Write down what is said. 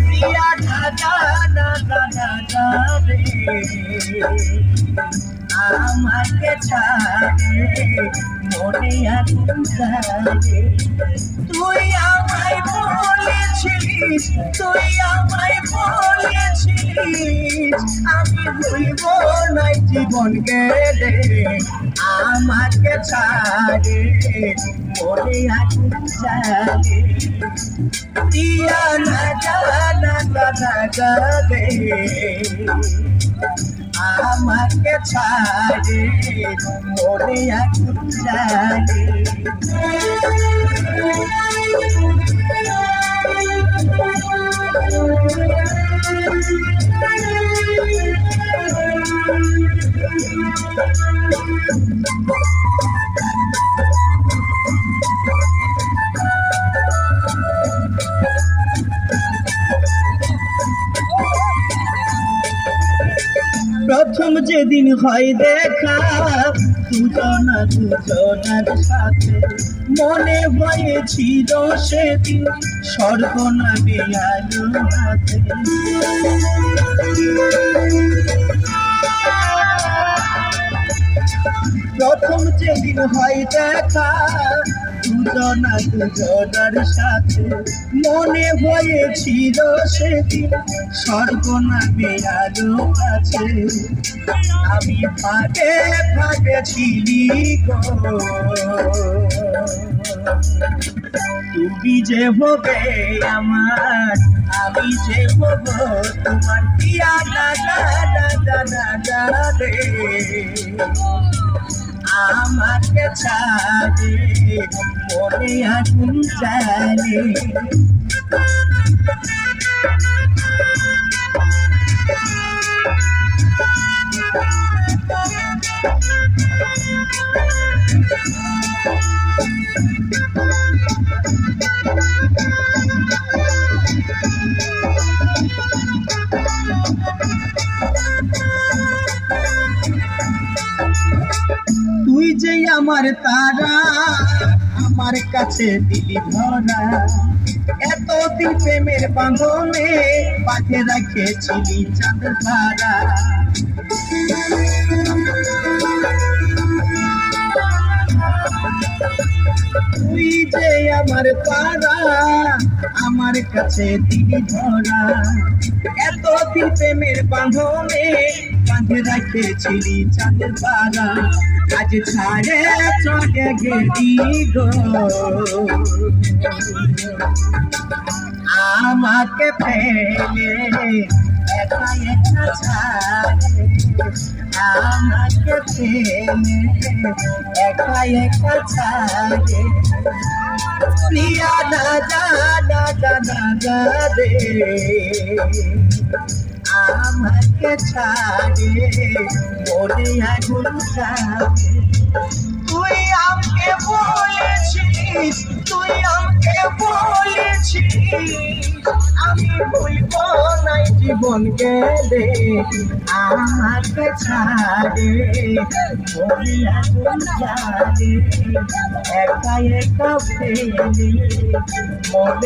প্রিয়া দাদা দাদা দাদা রে আমাকে ছাড়ে মনে আগুন জ্বালে। তুই আমায় বলেছিলিস, তুই আমায় বলেছিলিস আমি ভুলব না জীবন গেলে। আমাকে ছাড়ে মনে আগুন জ্বালে। প্রিয়া না জানা দাদা যাবে আমাকে ছাড়ে মনে আগুন জ্বালে। প্রথম যেদিন হয় দেখা দুজনার সাথে, মনে হয়েছিল সেদিন স্বর্গ নামে আলো হাতে। প্রথম যেদিন হয় দেখা দুজনার সাথে, মনে হয়েছিল সেদিন স্বর্গ নামে আলো আছে। আমি ভাগে ভাগে ছিলি গো, তুমি যে হবে আমার, আমি যে হব তোমার। প্রিয়া দাদা দাদা দাদা রে আমাকে ছাড়ে মনে আগুন জ্বালে। তুই যে আমার তারা, আমার কাছে দিলি ধরা। এতদিন প্রেমের বাঁধনে বাঁধে রেখেছিলি চাঁদ তারা। তুই যে আমার তারা, আমার কাছে দিলি ধরা। এতদিন প্রেমের বাঁধনে বাঁধে রেখেছিলি চাঁদের তারা। আজ ছাড়ে চলে গেলি গো, আমাকে ফেলে একা একা ছাড়ে। আমাকে ফেলে একা একা ছাড়ে। প্রিয়া দাদা দাদা দাদা রে আমাকে ছাড়ে মনে আগুন জ্বালে। তুই আমাকে বলেছিস, তুই আমাকে বলেছিস আমি ভুলব না জীবন গেলে। আমাকে ছাড়ে মনে আগুন জ্বালে। একা একা ফেলে মনে